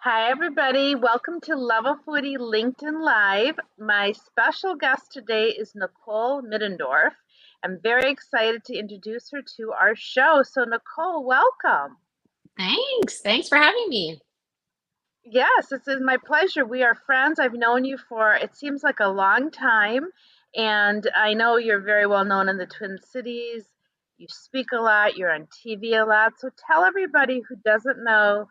Hi, everybody. Welcome to Love of Foodie LinkedIn Live. My special guest today is Nicole Middendorf. I'm very excited to introduce her to our show. So, Nicole, welcome. Thanks. Thanks for having me. Yes, this is my pleasure. We are friends. I've known you for, it seems like a long time. And I know you're very well known in the Twin Cities. You speak a lot, you're on TV a lot. So, tell everybody who doesn't know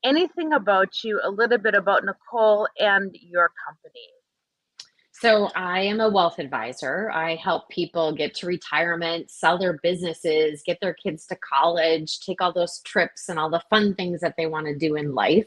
anything about you a little bit about Nicole and your company. So, I am a wealth advisor. I help people get to retirement, sell their businesses, get their kids to college, take all those trips and all the fun things that they want to do in life.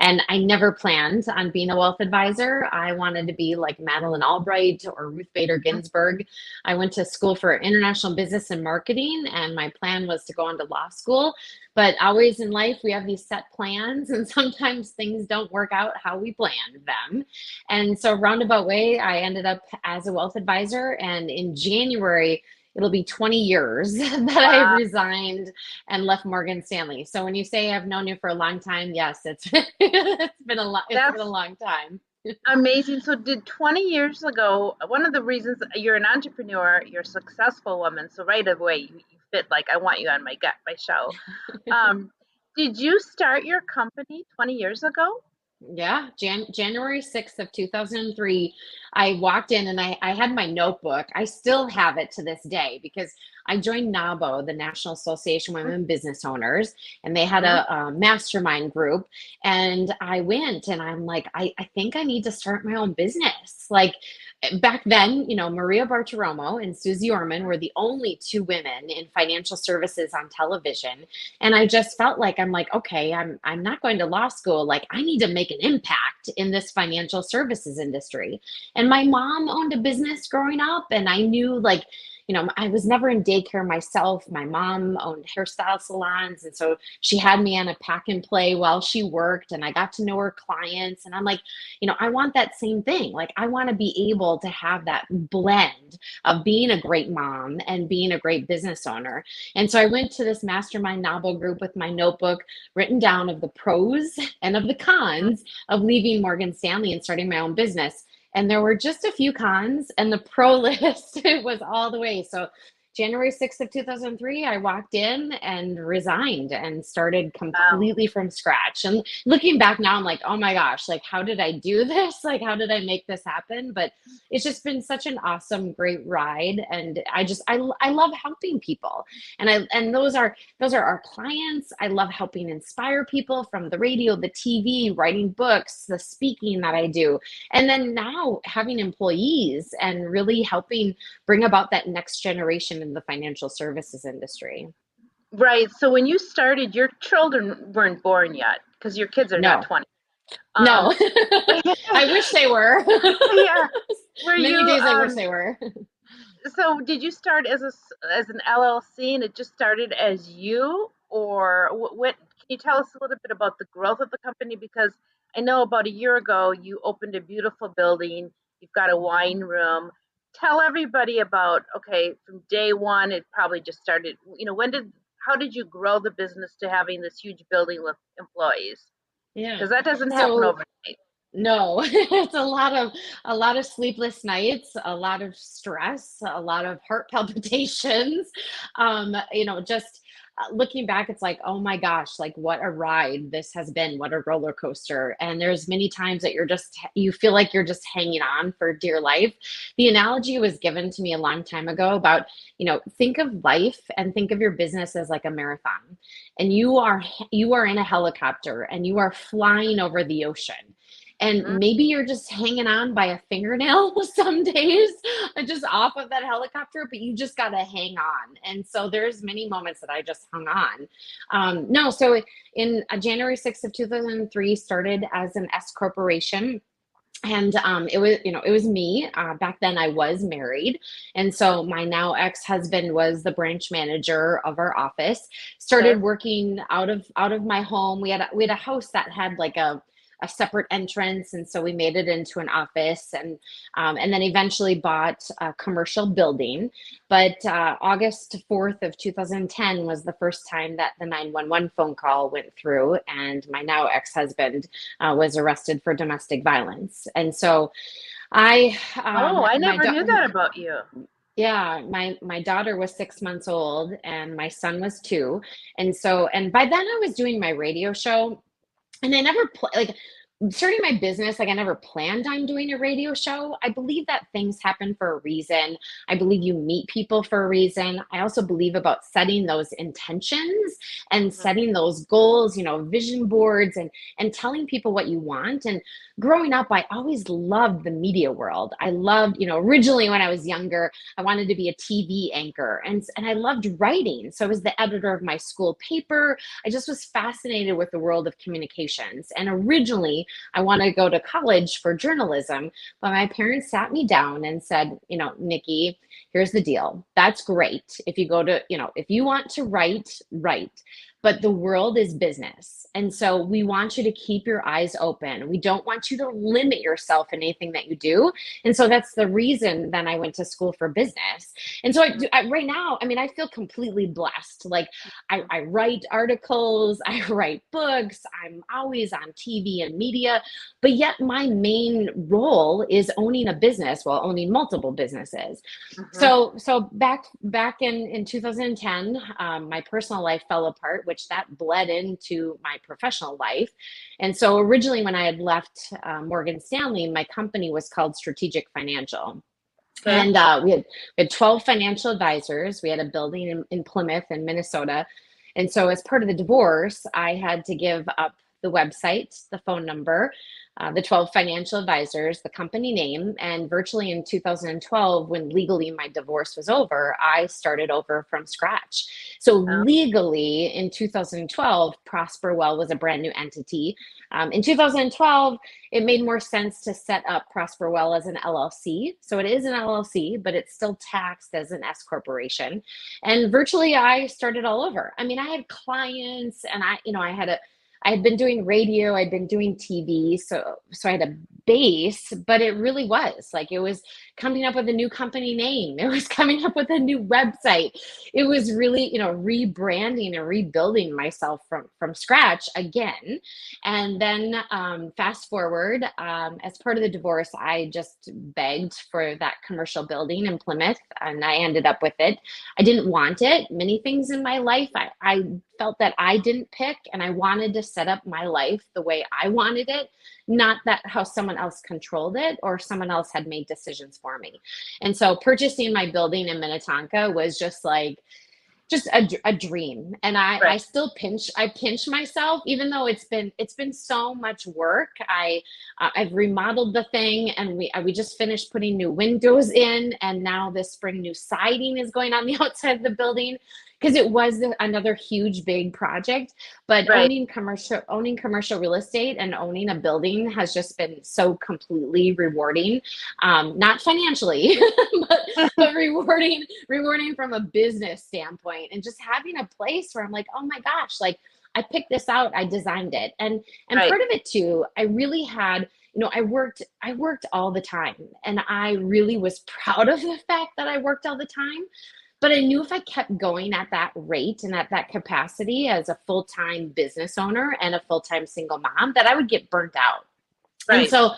And I never planned on being a wealth advisor. I wanted to be like Madeline Albright or Ruth Bader Ginsburg. I went to school for international business and marketing, and my plan was to go on to law school. But always in life, we have these set plans, and sometimes things don't work out how we planned them. And so, roundabout way, I ended up as a wealth advisor. And in January, it'll be 20 years that I Wow, resigned and left Morgan Stanley. So when you say I've known you for a long time, yes, it's been it's been a that's long time. amazing. So, did 20 years ago, one of the reasons you're an entrepreneur, you're a successful woman. So, right away, you fit like, I want you on my show. Um, did you start your company 20 years ago? Yeah, January 6th of 2003, I walked in and I had my notebook. I still have it to this day because I joined NABO, the National Association of Women Business Owners, and they had Mhm. a mastermind group. And I went and I'm like, I think I need to start my own business. Like back then, Maria Bartiromo and Susie Orman were the only two women in financial services on television. And I just felt like I'm like, okay, I'm not going to law school. Like I need to make an impact in this financial services industry. And my mom owned a business growing up, and I knew like, I was never in daycare myself. My mom owned hairstyle salons, and so she had me on a pack and play while she worked, and I got to know her clients. And I'm like, I want that same thing. Like I want to be able to have that blend of being a great mom and being a great business owner. And so I went to this mastermind novel group with my notebook written down of the pros and of the cons of leaving Morgan Stanley and starting my own business. And there were just a few cons, and the pro list was all the way. So January 6th of 2003, I walked in and resigned and started Wow. completely from scratch. And looking back now, I'm like, oh my gosh, like how did I do this? Like how did I make this happen? But it's just been such an awesome, great ride. And I love helping people. And those are our clients. I love helping inspire people from the radio, the TV, writing books, the speaking that I do. And then now having employees and really helping bring about that next generation in the financial services industry. Right. So when you started, your children weren't born yet because your kids are not No, 20. Um, no. I wish they were. yeah. Were Many you days I wish they were. so did you start as as an LLC and it just started as you, or what can you tell us a little bit about the growth of the company? Because I know about a year ago you opened a beautiful building, you've got a wine room. Tell everybody about, okay, from day one it probably just started, how did you grow the business to having this huge building with employees? Yeah. Because that doesn't happen So overnight. no, it's a lot of sleepless nights, a lot of stress, a lot of heart palpitations. Just looking back, it's like, oh my gosh, like what a ride this has been, what a roller coaster. And there's many times that you feel like you're just hanging on for dear life. The analogy was given to me a long time ago about, think of life and think of your business as like a marathon. And you are in a helicopter and you are flying over the ocean, and Mhm. maybe you're just hanging on by a fingernail some days, just off of that helicopter, but you just got to hang on. And so there's many moments that I just hung on. No, so in January 6th of 2003, started as an S corporation. And it was me. Back then I was married, and so my now ex-husband was the branch manager of our office. Okay. Started working out of my home. We had a house that had like a a separate entrance, and so we made it into an office, and then eventually bought a commercial building. But August 4th of 2010 was the first time that the 911 phone call went through, and my now ex-husband was arrested for domestic violence. And so I, Oh, I my never knew that about you. yeah, my daughter was 6 months old and my son was two. And so, and by then I was doing my radio show, and I never like starting my business, like I never planned on doing a radio show. I believe that things happen for a reason. I believe you meet people for a reason. I also believe about setting those intentions and Mhm. setting those goals, vision boards, and telling people what you want. And growing up, I always loved the media world. I loved, originally when I was younger, I wanted to be a TV anchor, and I loved writing. So I was the editor of my school paper. I just was fascinated with the world of communications. And originally, I wanted to go to college for journalism, but my parents sat me down and said, Nikki, here's the deal. That's great. If you go to, if you want to write, write. But the world is business. And so we want you to keep your eyes open. We don't want you to limit yourself in anything that you do. And so that's the reason then I went to school for business. And so right now, I mean, I feel completely blessed. Like I write articles, I write books, I'm always on TV and media, but yet my main role is owning a business, well, owning multiple businesses. Mhm. So back in 2010, my personal life fell apart, which that bled into my professional life. And so originally, when I had left Morgan Stanley, my company was called Strategic Financial. Okay. And we had 12 financial advisors. We had a building in Plymouth in Minnesota. And so, as part of the divorce, I had to give up the website, the phone number, the 12 financial advisors, the company name. And virtually in 2012, when legally my divorce was over, I started over from scratch. So, Oh, legally in 2012, Prosperwell was a brand new entity. In 2012, it made more sense to set up Prosperwell as an LLC. So it is an LLC, but it's still taxed as an S corporation. And virtually, I started all over. I mean, I had clients, and I had been doing radio, I'd been doing TV, so I had a base, but it really was like it was coming up with a new company name. It was coming up with a new website. It was really, rebranding and rebuilding myself from scratch again. And then fast forward, as part of the divorce, I just begged for that commercial building in Plymouth, and I ended up with it. I didn't want it. Many things in my life, I felt that I didn't pick, and I wanted to set up my life the way I wanted it, not that how someone else controlled it or someone else had made decisions for me. And so purchasing my building in Minnetonka was just a dream. And I right. still pinch myself, even though it's been so much work. I've remodeled the thing, and we just finished putting new windows in, and now this spring new siding is going on the outside of the building, because it was another huge big project. But Right. owning commercial real estate and owning a building has just been so completely rewarding, not financially, but rewarding from a business standpoint, and just having a place where I'm like, oh my gosh, like I picked this out, I designed it. And Right. part of it too, I really had, I worked all the time, and I really was proud of the fact that I worked all the time. But I knew if I kept going at that rate and at that capacity as a full-time business owner and a full-time single mom, that I would get burnt out. And Right. so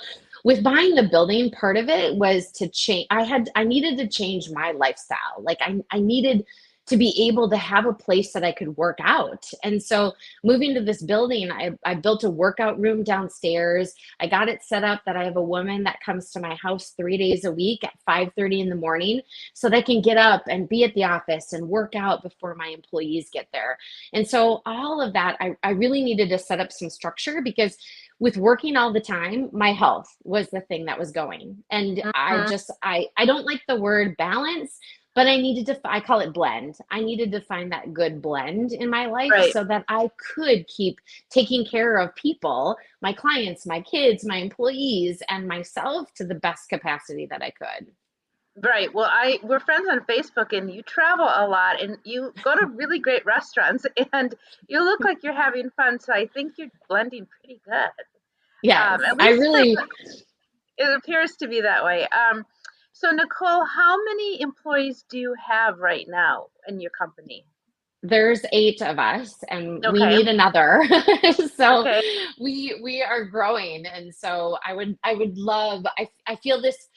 with buying the building, part of it was to change. I needed to change my lifestyle. Like I needed to be able to have a place that I could work out. And so moving to this building, I built a workout room downstairs. I got it set up that I have a woman that comes to my house 3 days a week at 5:30 in the morning, so they can get up and be at the office and work out before my employees get there. And so all of that, I really needed to set up some structure, because with working all the time, my health was the thing that was going. And Mhm. I don't like the word balance, but I call it blend. I needed to find that good blend in my life Right. so that I could keep taking care of people, my clients, my kids, my employees, and myself to the best capacity that I could. Right. Well, we're friends on Facebook, and you travel a lot and you go to really great restaurants and you look like you're having fun. So I think you're blending pretty good. Yes, At I least really, it appears to be that way. So Nicole, how many employees do you have right now in your company? there's 8 of us and we Okay. need another. So Okay. we are growing. And so I would love, I feel this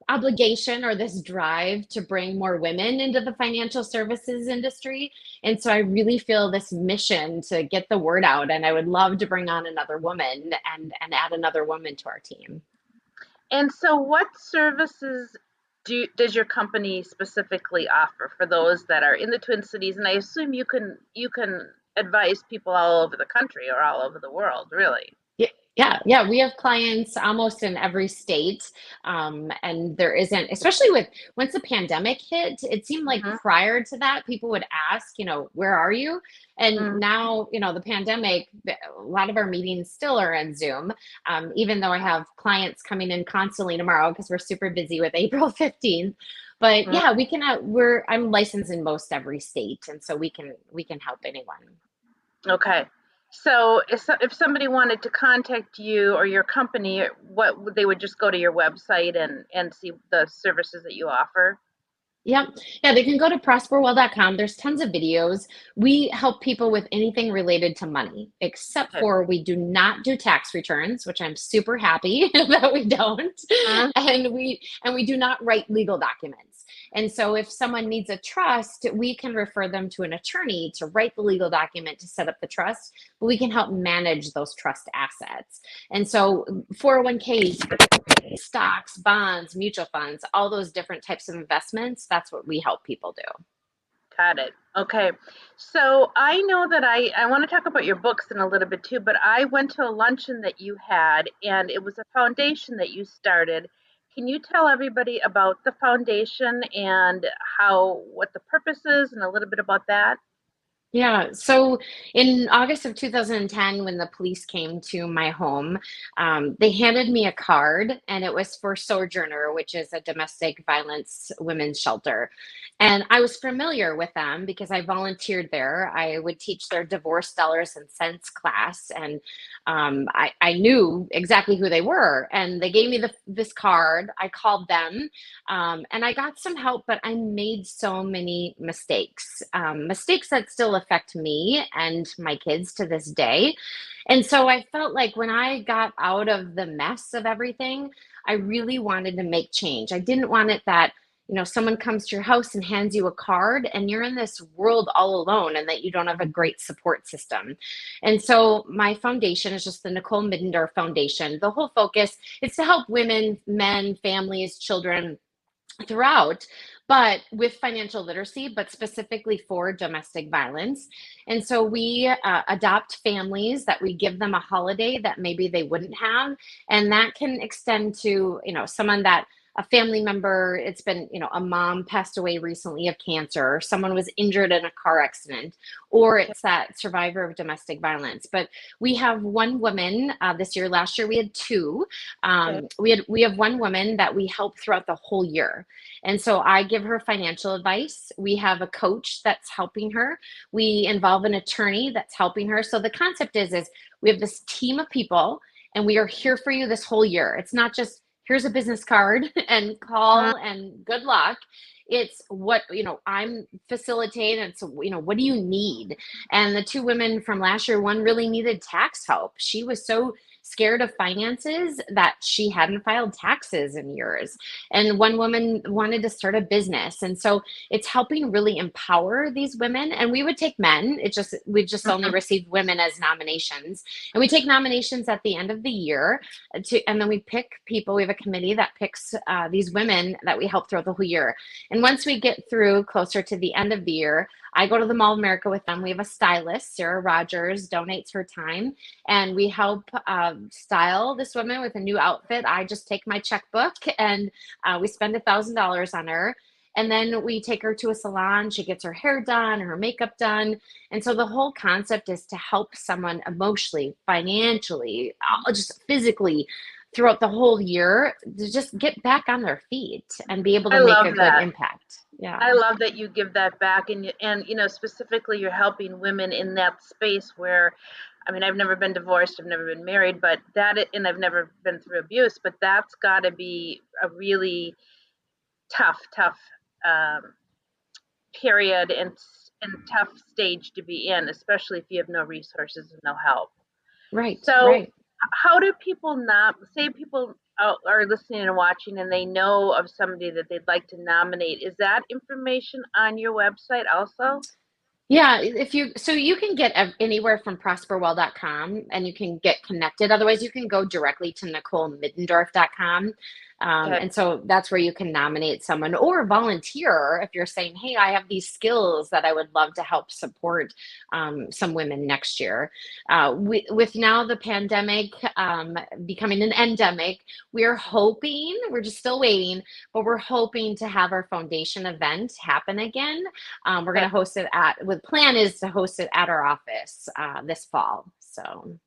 obligation or this drive to bring more women into the financial services industry. And so I really feel this mission to get the word out. And I would love to bring on another woman and add another woman to our team. And so what services does your company specifically offer for those that are in the Twin Cities? And I assume you can advise people all over the country or all over the world, really. Yeah. We have clients almost in every state. And there isn't, especially with once the pandemic hit, it seemed like Mhm. prior to that, people would ask, where are you? And Mm. now, the pandemic, a lot of our meetings still are on Zoom, even though I have clients coming in constantly tomorrow because we're super busy with April 15th. But Mm. yeah, I'm licensed in most every state. And so we can help anyone. Okay. So if somebody wanted to contact you or your company, they would just go to your website and see the services that you offer? Yep. Yeah, they can go to prosperwell.com. There's tons of videos. We help people with anything related to money, except Okay. for we do not do tax returns, which I'm super happy that we don't. Mhm. And we do not write legal documents. And so if someone needs a trust, we can refer them to an attorney to write the legal document to set up the trust, but we can help manage those trust assets. And so 401ks, stocks, bonds, mutual funds, all those different types of investments. That's what we help people do. Got it. Okay. So I know that I want to talk about your books in a little bit too, but I went to a luncheon that you had and it was a foundation that you started. Can you tell everybody about the foundation and what the purpose is and a little bit about that? Yeah. So in August of 2010, when the police came to my home, they handed me a card, and it was for Sojourner, which is a domestic violence women's shelter. And I was familiar with them because I volunteered there. I would teach their divorce dollars and cents class, and I knew exactly who they were. And they gave me this card. I called them, and I got some help, but I made so many mistakes, mistakes that still affect me and my kids to this day. And so I felt like when I got out of the mess of everything, I really wanted to make change. I didn't want it that, someone comes to your house and hands you a card and you're in this world all alone and that you don't have a great support system. And so my foundation is just the Nicole Middendorf Foundation. The whole focus is to help women, men, families, children throughout, but with financial literacy, but specifically for domestic violence. And so we adopt families that we give them a holiday that maybe they wouldn't have. And that can extend to, someone that a family member, it's been, a mom passed away recently of cancer, or someone was injured in a car accident, or Okay. it's that survivor of domestic violence. But we have one woman this year. Last year we had two. Okay. We have one woman that we help throughout the whole year, and so I give her financial advice. We have a coach that's helping her. We involve an attorney that's helping her. So the concept is we have this team of people and we are here for you this whole year. It's not just here's a business card and Mhm. call and good luck. It's what, I'm facilitating. And so, what do you need? And the two women from last year, one really needed tax help. She was so scared of finances that she hadn't filed taxes in years. And one woman wanted to start a business. And so it's helping really empower these women. And we would take men. We've just only Mhm. received women as nominations. And we take nominations at the end of the year and then we pick people. We have a committee that picks these women that we help throughout the whole year. And once we get through closer to the end of the year, I go to the Mall of America with them. We have a stylist, Sarah Rogers, donates her time, and we help style this woman with a new outfit. I just take my checkbook and we spend $1,000 on her. And then we take her to a salon. She gets her hair done, her makeup done. And so the whole concept is to help someone emotionally, financially, just physically throughout the whole year to just get back on their feet and be able I to make love a good that. impact. Yeah. I love that you give that back, and specifically you're helping women in that space where I mean, I've never been divorced, I've never been married, but and I've never been through abuse, but that's got to be a really tough um, period and tough stage to be in, especially if you have no resources and no help. Right, So, right. how do people not say people are listening and watching and they know of somebody that they'd like to nominate? Is that information on your website also? Yeah, if you so you can get anywhere from prosperwell.com and you can get connected. Otherwise, you can go directly to NicoleMiddendorf.com. Okay. And so that's where you can nominate someone or volunteer if you're saying, hey, I have these skills that I would love to help support some women next year. With now the pandemic becoming an endemic, we're just still waiting, but we're hoping to have our foundation event happen again. We're going Okay. to host it with plan is to host it at our office this fall. So,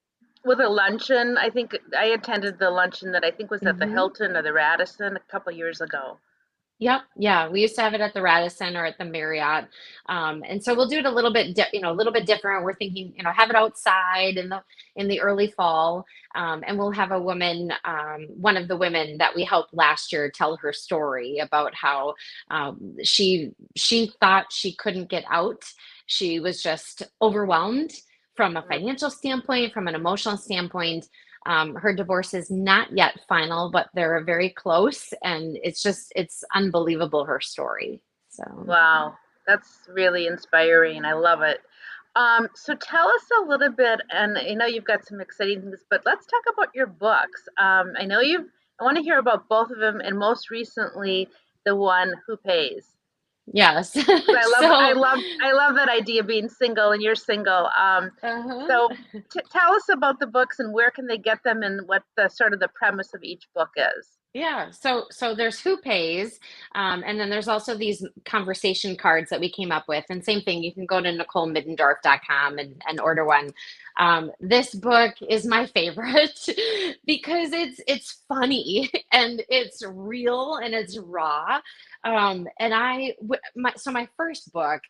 With a luncheon, I think I attended the luncheon that I think was at the mhm. Hilton or the Radisson a couple years ago. Yep, yeah, we used to have it at the Radisson or at the Marriott, and so we'll do it a little bit, a little bit different. We're thinking, have it outside in the early fall, and we'll have a woman, one of the women that we helped last year, tell her story about how she thought she couldn't get out. She was just overwhelmed from a Mm. financial standpoint, from an emotional standpoint. Her divorce is not yet final, but they're very close, and it's unbelievable her story. So, Wow, that's really inspiring. I love it. So tell us a little bit, and I know you've got some exciting things, but let's talk about your books. I want to hear about both of them, and most recently, the one Who Pays. yes. 'Cause So, I love that idea being single and you're single. uh-huh. So tell us about the books and where can they get them and what the sort of the premise of each book is. Yeah, so there's Who Pays, and then there's also these conversation cards that we came up with. And same thing, you can go to NicoleMiddendorf.com and order one. This book is my favorite because it's funny and it's real and it's raw. And my first book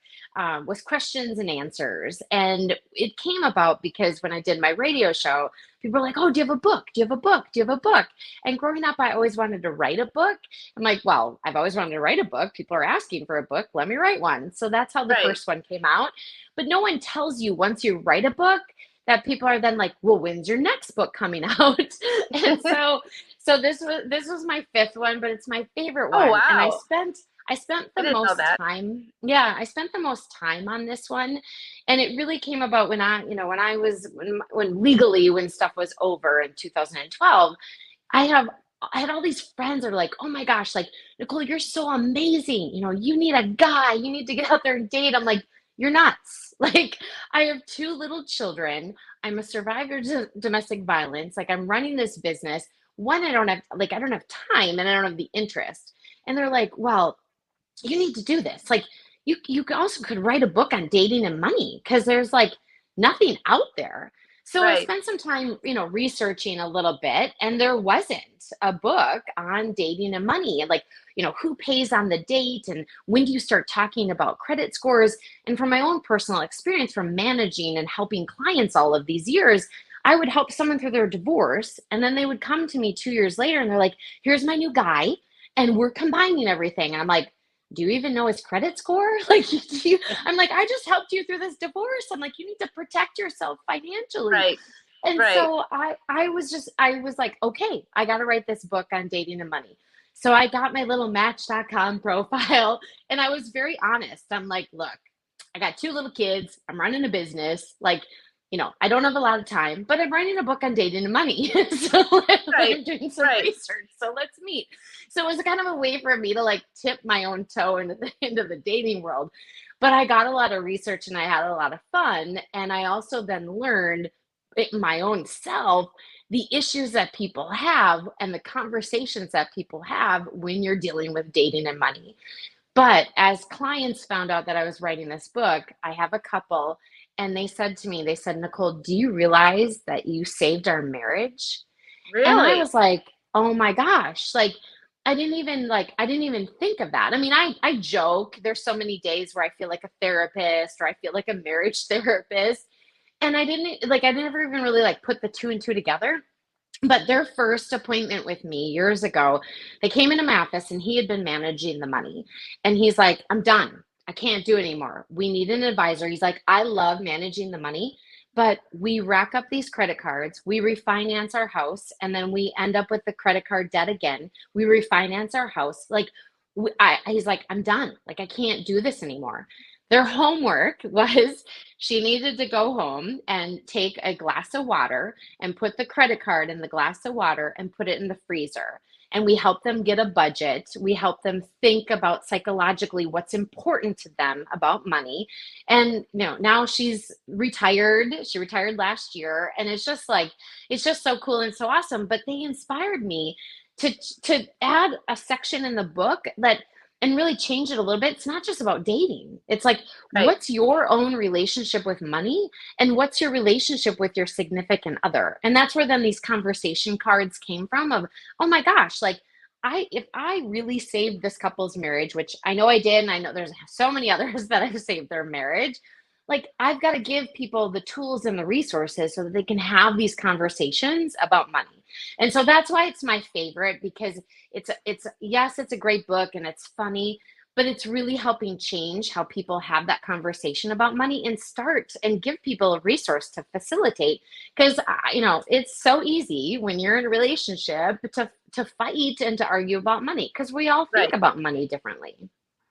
was questions and answers, and it came about because when I did my radio show, people were like, "Oh, do you have a book? Do you have a book? Do you have a book?" And growing up, I always wanted to write a book. I'm like, well, I've always wanted to write a book. People are asking for a book. Let me write one. So that's how the Right. first one came out. But no one tells you once you write a book that people are then like, well, when's your next book coming out? And so this was my fifth one, but it's my favorite Oh, one. And wow. I spent I the didn't know most that. time. Yeah, I spent the most time on this one. And it really came about when when legally when stuff was over in 2012. I have I had all these friends that are like, "Oh my gosh, like, Nicole, you're so amazing. You need a guy. You need to get out there and date." I'm like, "You're nuts." Like, I have two little children. I'm a survivor of domestic violence. Like, I'm running this business. One, I don't have time and I don't have the interest. And they're like, "Well, you need to do this. Like, you also could write a book on dating and money because there's like nothing out there." So I Right. spent some time, researching a little bit, and there wasn't a book on dating and money, and like, who pays on the date, and when do you start talking about credit scores? And from my own personal experience from managing and helping clients all of these years, I would help someone through their divorce, and then they would come to me 2 years later, and they're like, "Here's my new guy, and we're combining everything." And I'm like, "Do you even know his credit score?" Like, I'm like, "I just helped you through this divorce." I'm like, "You need to protect yourself financially." Right. And Right. so I was like, "Okay, I got to write this book on dating and money." So I got my little Match.com profile, and I was very honest. I'm like, "Look, I got two little kids. I'm running a business. Like, I don't have a lot of time, but I'm writing a book on dating and money." So Right. I'm doing some Right. research. So let's meet. So it was kind of a way for me to like tip my own toe into the dating world. But I got a lot of research and I had a lot of fun. And I also then learned my own self the issues that people have and the conversations that people have when you're dealing with dating and money. But as clients found out that I was writing this book, I have a couple, and they said, "Nicole, do you realize that you saved our marriage?" And I Really? was like, "Oh my gosh." Like, I didn't even think of that. I mean, I joke. There's so many days where I feel like a therapist or I feel like a marriage therapist. and I never even really like put the two and two together. But their first appointment with me years ago, they came into my office and he had been managing the money. And he's like, I'm done. I can't do it anymore. We need an advisor. He's like, I love managing the money, but we rack up these credit cards, we refinance our house, and then we end up with the credit card debt again. We refinance our house. Like, he's like, I'm done. Like, I can't do this anymore. Their homework was she needed to go home and take a glass of water and put the credit card in the glass of water and put it in the freezer. And we help them get a budget. We help them think about psychologically what's important to them about money. And now she's retired. She retired last year. And it's just like, it's just so cool and so awesome. But they inspired me to add a section in the book that and really change it a little bit. It's not just about dating. It's like, Right. what's your own relationship with money and what's your relationship with your significant other? And that's where then these conversation cards came from of, oh my gosh, like if I really saved this couple's marriage, which I know I did, and I know there's so many others that have saved their marriage, like I've got to give people the tools and the resources so that they can have these conversations about money. And so that's why it's my favorite because it's yes, it's a great book and it's funny, but it's really helping change how people have that conversation about money and start and give people a resource to facilitate because it's so easy when you're in a relationship to fight and to argue about money because we all think Right. about money differently.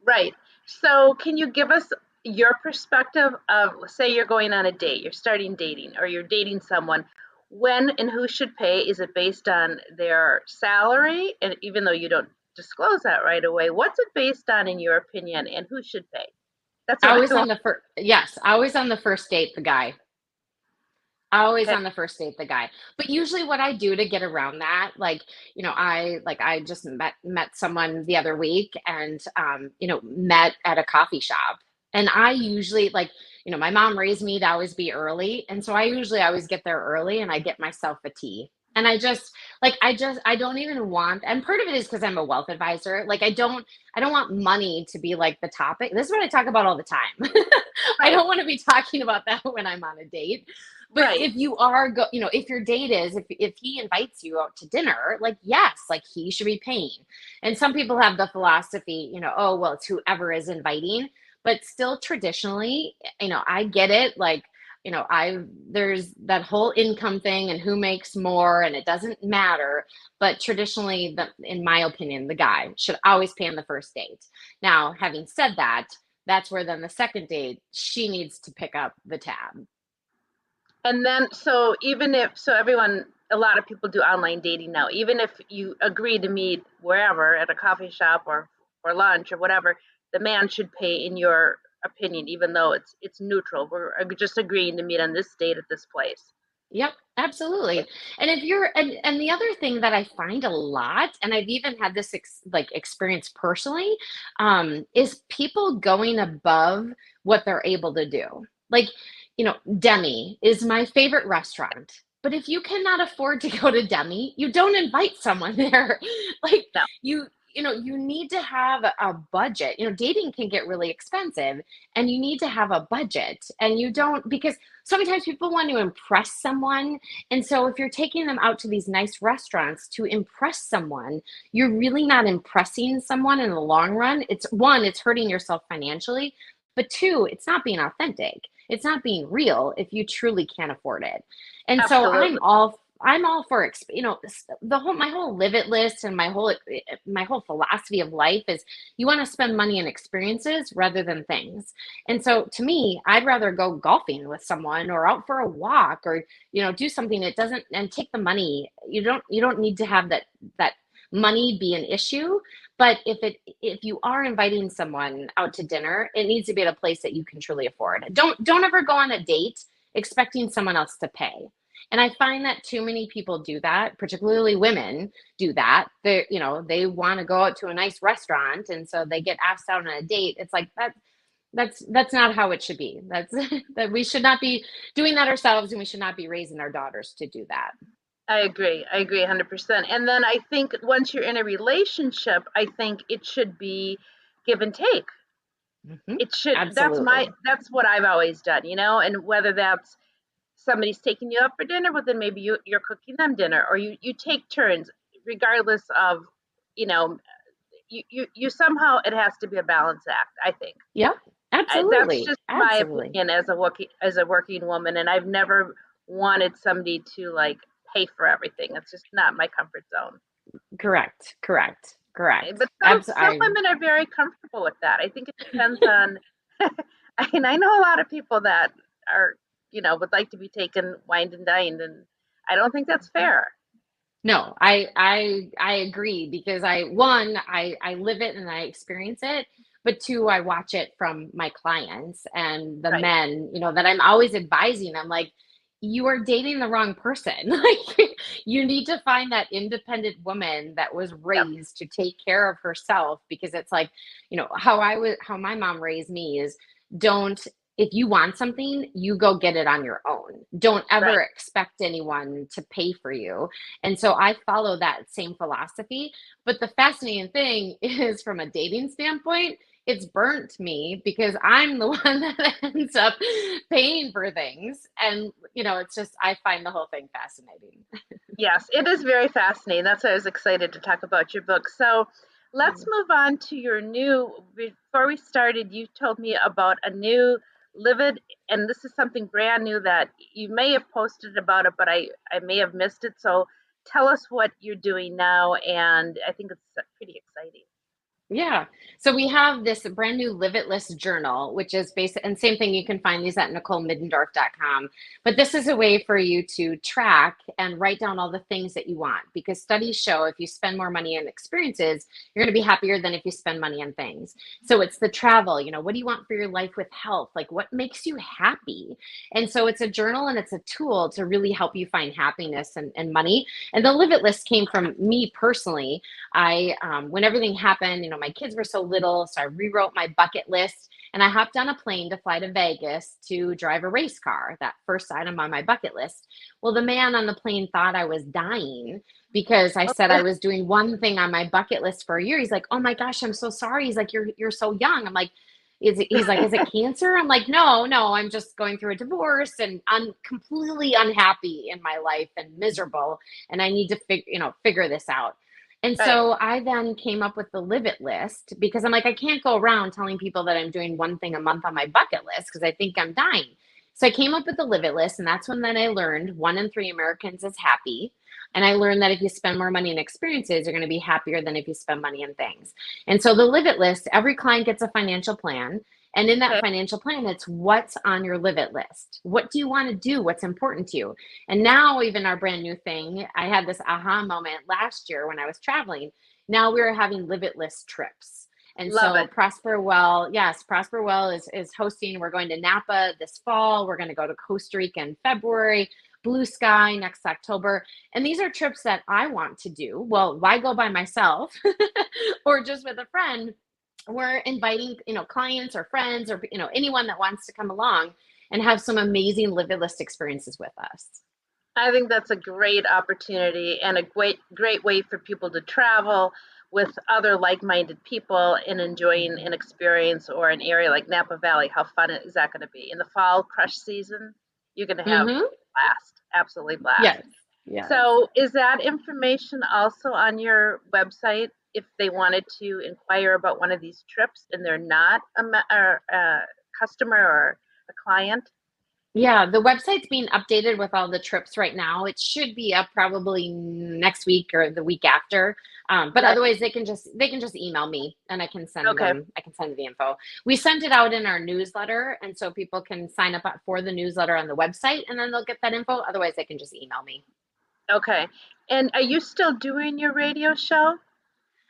Right. So, can you give us your perspective of, say, you're going on a date, you're starting dating, or you're dating someone? When and who should pay? Is it based on their salary? And even though you don't disclose that right away, what's it based on, in your opinion, and who should pay? That's what I Always want. on the first, yes, always on the first date, the guy. Always Okay. on the first date, the guy. But usually what I do to get around that, like, I just met someone the other week and met at a coffee shop. And I usually like, my mom raised me to always be early. And so I usually always get there early and I get myself a tea. And I don't even want, and part of it is because I'm a wealth advisor. Like I don't want money to be like the topic. This is what I talk about all the time. I Right. don't want to be talking about that when I'm on a date. But Right. if you are if your date is if he invites you out to dinner, like yes, like he should be paying. And some people have the philosophy, oh well, it's whoever is inviting. But still traditionally, I get it. Like, I there's that whole income thing and who makes more, and it doesn't matter. But traditionally, in my opinion, the guy should always pay on the first date. Now, having said that, that's where then the second date, she needs to pick up the tab. And then, so even if, so everyone, a lot of people do online dating now. Even if you agree to meet wherever at a coffee shop or lunch or whatever, the man should pay, in your opinion, even though it's neutral. We're just agreeing to meet on this date at this place. Yep, absolutely. And if you're and the other thing that I find a lot, and I've even had this experience personally, is people going above what they're able to do. Like, Demi is my favorite restaurant. But if you cannot afford to go to Demi, you don't invite someone there. Like No. you need to have a budget. Dating can get really expensive and you need to have a budget. And you don't because sometimes people want to impress someone. And so if you're taking them out to these nice restaurants to impress someone, you're really not impressing someone in the long run. It's one, it's hurting yourself financially, but two, it's not being authentic. It's not being real if you truly can't afford it. And so Absolutely. I'm all for the whole my whole live it list and my whole philosophy of life is you want to spend money on experiences rather than things. And so to me, I'd rather go golfing with someone or out for a walk or, do something that doesn't and take the money. You don't need to have that money be an issue. But if you are inviting someone out to dinner, it needs to be at a place that you can truly afford. Don't ever go on a date expecting someone else to pay. And I find that too many people do that, particularly women do that. They want to go out to a nice restaurant and so they get asked out on a date. It's like that's not how it should be. That's that we should not be doing that ourselves and we should not be raising our daughters to do that. I agree. I agree 100%. And then I think once you're in a relationship, I think it should be give and take. Hmm. It should, Absolutely. that's what I've always done, and whether that's, somebody's taking you out for dinner, but then maybe you're cooking them dinner, or you take turns, regardless of, you know, you somehow, it has to be a balance act, I think. Yep, That's absolutely, just my absolutely. opinion as a working woman, and I've never wanted somebody to like pay for everything. It's just not my comfort zone. Correct, correct, correct. But some women are very comfortable with that. I think it depends on. I mean, I know a lot of people that are, would like to be taken, wined and dined, and I don't think that's fair. No, I agree because I live it and I experience it, but two, I watch it from my clients and the Right. men, that I'm always advising. I'm like, you are dating the wrong person. Like you need to find that independent woman that was Yep. raised to take care of herself because it's like, how my mom raised me is don't if you want something, you go get it on your own. Don't Right. ever expect anyone to pay for you, and so I follow that same philosophy. But the fascinating thing is, from a dating standpoint, it's burnt me because I'm the one that ends up paying for things. And, it's just, I find the whole thing fascinating. Yes, it is very fascinating. That's why I was excited to talk about your book. So let's move on to your new. Before we started, you told me about a new Livid, and this is something brand new that you may have posted about it, but I may have missed it. So tell us what you're doing now, and I think it's pretty exciting. Yeah. So we have this brand new Live It List journal, which is basic, and same thing, you can find these at NicoleMiddendorf.com. But this is a way for you to track and write down all the things that you want because studies show if you spend more money on experiences, you're going to be happier than if you spend money on things. So it's the travel, what do you want for your life with health? Like what makes you happy? And so it's a journal and it's a tool to really help you find happiness and money. And the Live It List came from me personally. When everything happened, my kids were so little, so I rewrote my bucket list and I hopped on a plane to fly to Vegas to drive a race car, that first item on my bucket list. Well, the man on the plane thought I was dying because I said I Okay. was doing one thing on my bucket list for a year. He's like, "Oh my gosh, I'm so sorry." He's like, "You're so young." I'm like, he's like, "Is it cancer?" I'm like, "No, no, I'm just going through a divorce and I'm completely unhappy in my life and miserable and I need to figure this out." And Right. so I then came up with the Live It list because I'm like, I can't go around telling people that I'm doing one thing a month on my bucket list because I think I'm dying. So I came up with the Live It list, and that's when then I learned 1 in 3 Americans is happy. And I learned that if you spend more money in experiences, you're going to be happier than if you spend money in things. And so the Live It list, every client gets a financial plan. And in that Okay. financial plan, it's what's on your Live It list. What do you want to do? What's important to you? And now, even our brand new thing, I had this aha moment last year when I was traveling. Now we're having Live It list trips. And Love so it. Prosper Well, yes, Prosper Well is hosting. We're going to Napa this fall. We're going to go to Costa Rica in February, Blue Sky next October. And these are trips that I want to do. Well, why go by myself or just with a friend? We're inviting, clients or friends or, anyone that wants to come along and have some amazing Live It list experiences with us. I think that's a great opportunity and a great way for people to travel with other like-minded people and enjoying Mhm. an experience or an area like Napa Valley. How fun is that going to be in the fall crush season? You're going to have Mhm. blast, absolutely blast. Yes. Yes. So, is that information also on your website if they wanted to inquire about one of these trips and they're not or a customer or a client? Yeah, the website's being updated with all the trips right now. It should be up probably next week or the week after. But Right. otherwise they can just email me and Okay. I can send the info. We send it out in our newsletter and so people can sign up for the newsletter on the website and then they'll get that info. Otherwise they can just email me. Okay. And are you still doing your radio show?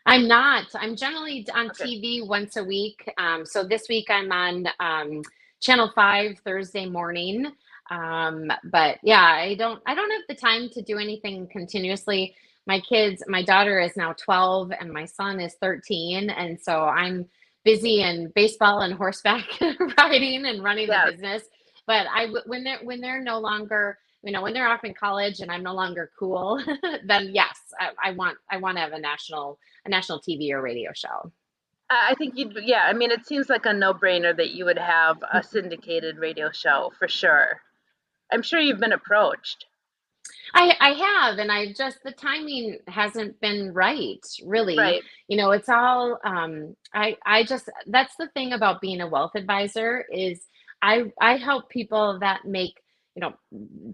I'm not. I'm generally on Okay. TV once a week. So this week I'm on Channel 5 Thursday morning. But yeah, I don't have the time to do anything continuously. My daughter is now 12 and my son is 13. And so I'm busy in baseball and horseback riding and running the Yes. business. But when they're no longer, when they're off in college and I'm no longer cool, then yes, I want to have a national TV or radio show. I think you'd, yeah, I mean, it seems like a no-brainer that you would have a syndicated radio show for sure. I'm sure you've been approached. I have, and I just the timing hasn't been right, really. Right. It's all I just that's the thing about being a wealth advisor is I help people that make,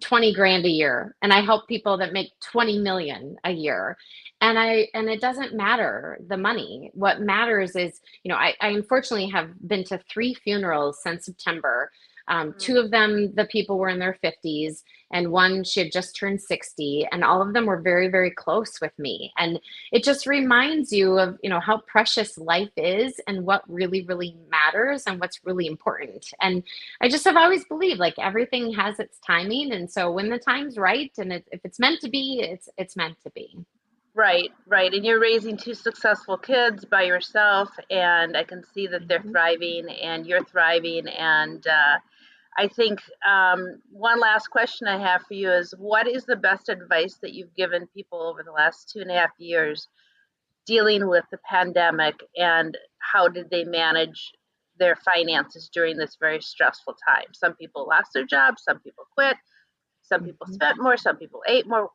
20 grand a year, and I help people that make 20 million a year. And it doesn't matter the money. What matters is, I unfortunately have been to three funerals since September. Mm. Two of them, the people were in their 50s, and one, she had just turned 60, and all of them were very, very close with me. And it just reminds you of, how precious life is and what really, really matters and what's really important. And I just have always believed like everything has its timing. And so when the time's right and if it's meant to be, it's meant to be. Right, right. And you're raising two successful kids by yourself, and I can see that they're Mhm. thriving and you're thriving. And I think one last question I have for you is what is the best advice that you've given people over the last 2.5 years dealing with the pandemic, and how did they manage their finances during this very stressful time? Some people lost their jobs, some people quit, some people Mhm. spent more, some people ate more.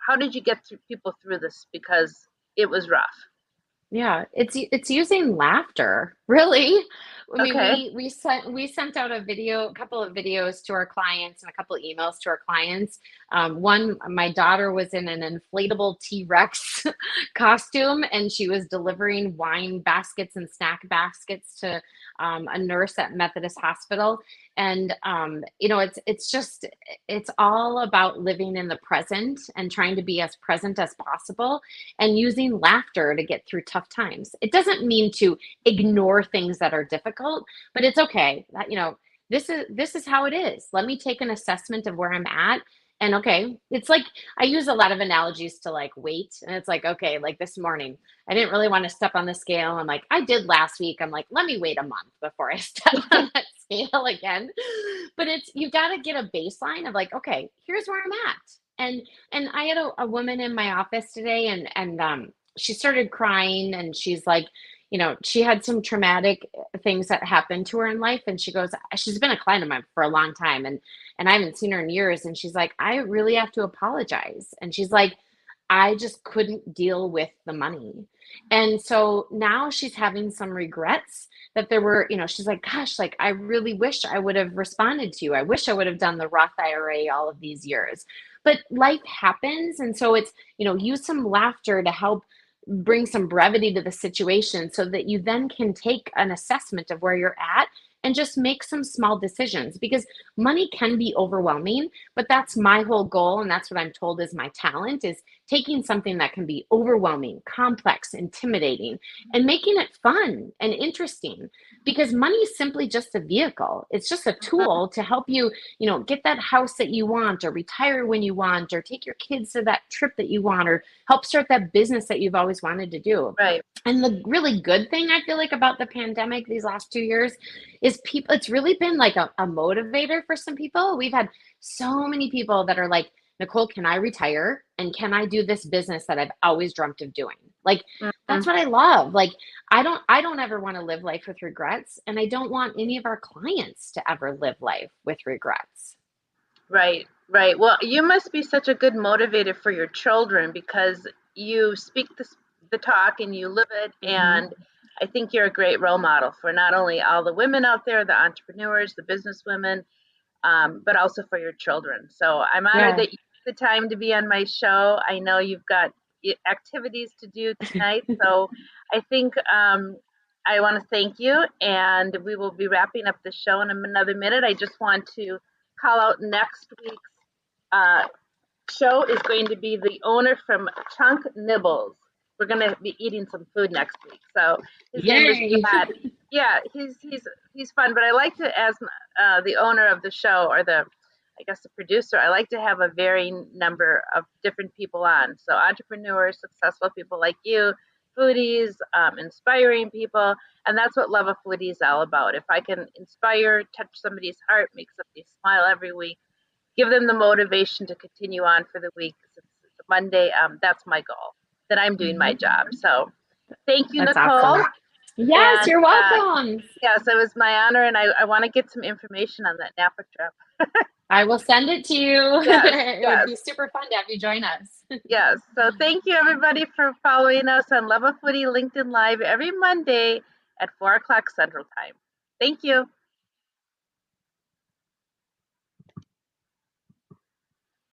How did you get through people through this? Because it was rough. Yeah, it's using laughter, really. I mean, Okay. we sent out a couple of videos to our clients and a couple of emails to our clients. One, my daughter was in an inflatable T-Rex costume, and she was delivering wine baskets and snack baskets to a nurse at Methodist Hospital. And it's all about living in the present and trying to be as present as possible and using laughter to get through tough times. It doesn't mean to ignore things that are difficult, but it's okay. This is how it is. Let me take an assessment of where I'm at. And okay, it's like I use a lot of analogies to like weight. And it's like, okay, like this morning, I didn't really want to step on the scale. I'm like, I did last week. I'm like, let me wait a month before I step on that scale again. But you've got to get a baseline of like, okay, here's where I'm at. And I had a woman in my office today, and she started crying, and she's like, she had some traumatic things that happened to her in life, and she goes, she's been a client of mine for a long time, and I haven't seen her in years, and she's like, I really have to apologize, and she's like, I just couldn't deal with the money. And so now she's having some regrets that there were, she's like, gosh, like I really wish I would have responded to you. I wish I would have done the Roth IRA all of these years. But life happens. And so it's, use some laughter to help bring some brevity to the situation so that you then can take an assessment of where you're at and just make some small decisions because money can be overwhelming, but that's my whole goal, and that's what I'm told is my talent, is taking something that can be overwhelming, complex, intimidating, and making it fun and interesting. Because money is simply just a vehicle. It's just a tool to help you, get that house that you want, or retire when you want, or take your kids to that trip that you want, or help start that business that you've always wanted to do. Right. And the really good thing I feel like about the pandemic these last 2 years is it's really been like a motivator for some people. We've had so many people that are like, Nicole, can I retire? And can I do this business that I've always dreamt of doing? Like, that's Mhm. what I love. Like, I don't ever want to live life with regrets. And I don't want any of our clients to ever live life with regrets. Right, right. Well, you must be such a good motivator for your children because you speak the talk and you live it. Hmm. And I think you're a great role model for not only all the women out there, the entrepreneurs, the business women, but also for your children. So I'm honored Yeah. that you took the time to be on my show. I know you've got activities to do tonight. So I think I want to thank you, and we will be wrapping up the show in another minute. I just want to call out next week's uh, show is going to be the owner from Chunk Nibbles. We're going to be eating some food next week. So his name is Yay. Brad. Yeah, he's fun. But I like to, as the owner of the show, or I guess the producer, I like to have a varying number of different people on. So entrepreneurs, successful people like you, foodies, inspiring people, and that's what Love of Foodie is all about. If I can inspire, touch somebody's heart, make somebody smile every week, give them the motivation to continue on for the week. It's a Monday. That's my goal. That I'm doing my Mhm. job. So thank you, That's Nicole. awesome. Yes, And you're welcome. yes, it was my honor, and I want to get some information on that Napa trip. I will send it to you. Yes, It would yes, be super fun to have you join us. yes. So thank you everybody for following us on Love a Footy LinkedIn Live every Monday at 4 o'clock Central Time. Thank you.